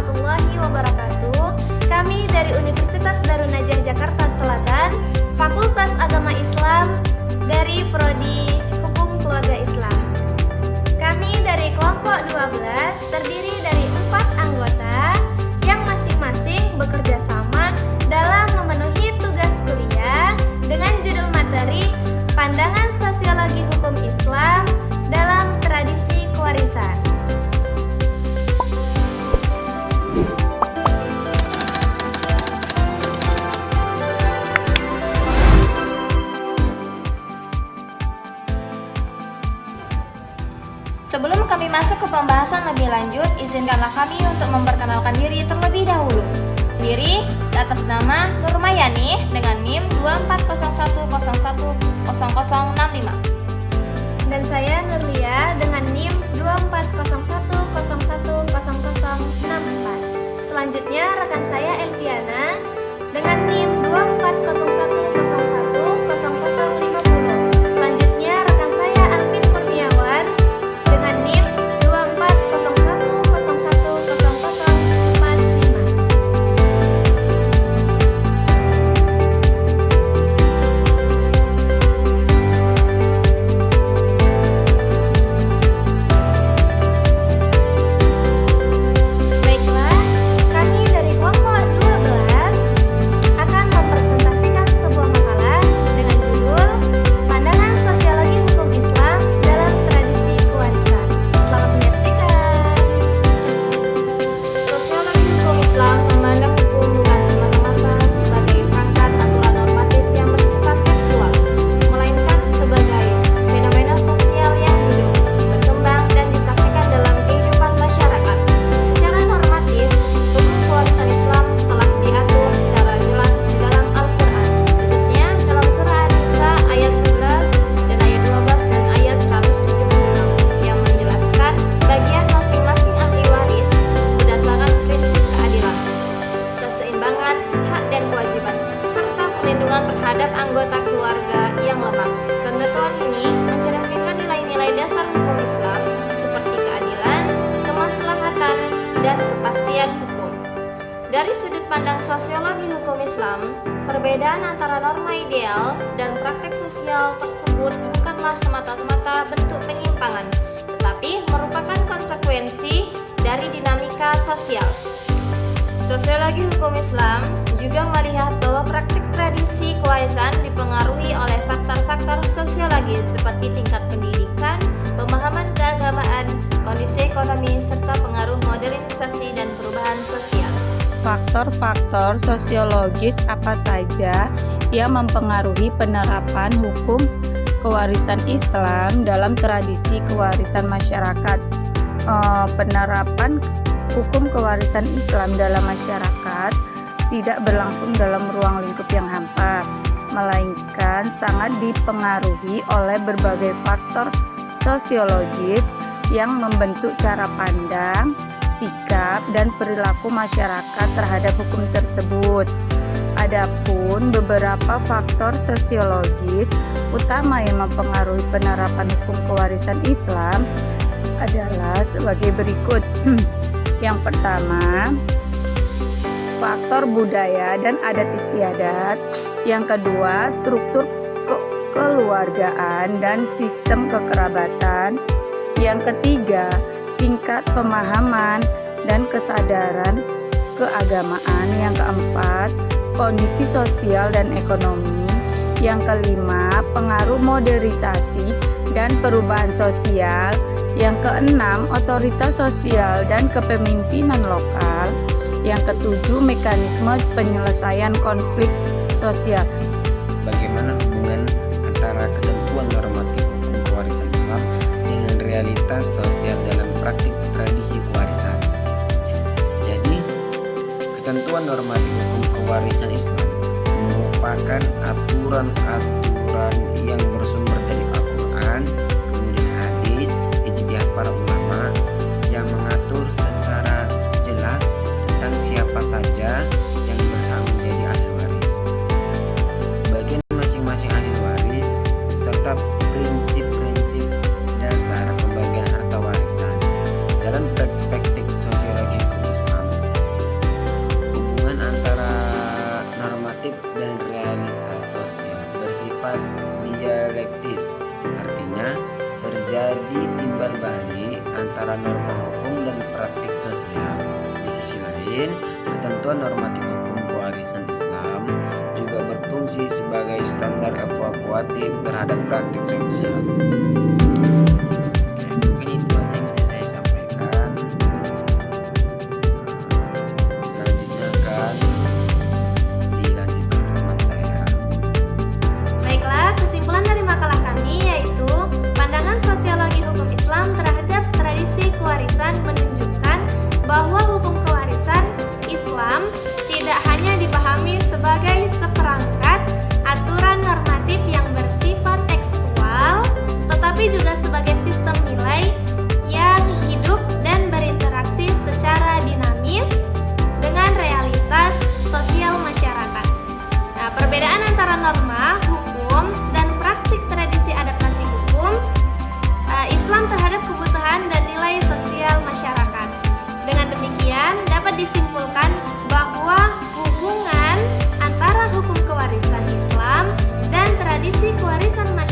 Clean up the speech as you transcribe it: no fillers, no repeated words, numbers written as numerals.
warahmatullahi wabarakatuh. Kami dari Universitas Darun Najah Jakarta Selatan, Fakultas Agama Islam dari Prodi Hukum Keluarga Islam. Kami dari kelompok 12 terdiri dari 4 anggota yang masing-masing bekerja sama dalam memenuhi tugas kuliah dengan judul materi Pandangan Sosiologi Hukum Islam dalam Tradisi Kewarisan. Sebelum kami masuk ke pembahasan lebih lanjut, izinkanlah kami untuk memperkenalkan diri terlebih dahulu. Diri atas nama Nurmayani dengan NIM 2401010065. Dan saya Nurlia dengan NIM 2401010064. Selanjutnya rekan saya Elviana dengan NIM 2401010050. Selanjutnya rekan saya Alvin Kurniawan dengan NIM 'Adil dan kepastian hukum. Dari sudut pandang sosiologi hukum Islam, perbedaan antara norma ideal dan praktek sosial tersebut bukanlah semata-mata bentuk penyimpangan, tetapi merupakan konsekuensi dari dinamika sosial. Sosiologi hukum Islam juga melihat bahwa praktik tradisi kewarisan dipengaruhi oleh faktor-faktor sosiologis seperti tingkat pendidikan, pemahaman keagamaan, kondisi ekonomi, serta pengaruh modernisasi dan perubahan sosial. Faktor-faktor sosiologis apa saja yang mempengaruhi penerapan hukum kewarisan Islam dalam tradisi kewarisan masyarakat? Penerapan hukum kewarisan Islam dalam masyarakat tidak berlangsung dalam ruang lingkup yang hampa, melainkan sangat dipengaruhi oleh berbagai faktor sosiologis yang membentuk cara pandang, sikap, dan perilaku masyarakat terhadap hukum tersebut. Adapun beberapa faktor sosiologis utama yang mempengaruhi penerapan hukum kewarisan Islam adalah sebagai berikut. Yang pertama, faktor budaya dan adat istiadat. Yang kedua, struktur kekeluargaan dan sistem kekerabatan. Yang ketiga, tingkat pemahaman dan kesadaran keagamaan. Yang keempat, kondisi sosial dan ekonomi. Yang kelima, pengaruh modernisasi dan perubahan sosial. Yang keenam, otoritas sosial dan kepemimpinan lokal. Yang ketujuh, mekanisme penyelesaian konflik sosial. Bagaimana hubungan antara ketentuan normatif hukum kewarisan Islam dengan realitas sosial dalam praktik tradisi kewarisan? Jadi, ketentuan normatif hukum kewarisan Islam merupakan aturan-aturan yang bersumber dari Al-Quran, kemudian hadis, ijtihad para ulama yang mengatur secara jelas tentang siapa saja yang berhak menjadi ahli waris, bagian masing-masing ahli waris, serta prinsip-prinsip dasar pembagian harta warisan. Dalam perspektif sosiologi hukum Islam, antara norma hukum dan praktik sosial. Di sisi lain, ketentuan normatif hukum kewarisan Islam juga berfungsi sebagai standar evaluatif terhadap praktik sosial. Oke, mungkin itu aja yang bisa saya sampaikan. Selanjutnya akan dilanjutkan teman saya. Baiklah, kesimpulan dari makalah kami yaitu pandangan sosiologi hukum Islam terhadap tradisi kewarisan menunjukkan bahwa hukum kewarisan Islam tidak hanya dipahami sebagai seperangkat aturan normatif yang bersifat tekstual, tetapi juga sebagai sistem nilai yang hidup dan berinteraksi secara dinamis dengan realitas sosial masyarakat. Nah, perbedaan antara norma, hukum, dan praktik tradisi adaptasi hukum Islam terhadap kebutuhan dan nilai sosial masyarakat. Dengan demikian, dapat disimpulkan bahwa hubungan antara hukum kewarisan Islam dan tradisi kewarisan masyarakat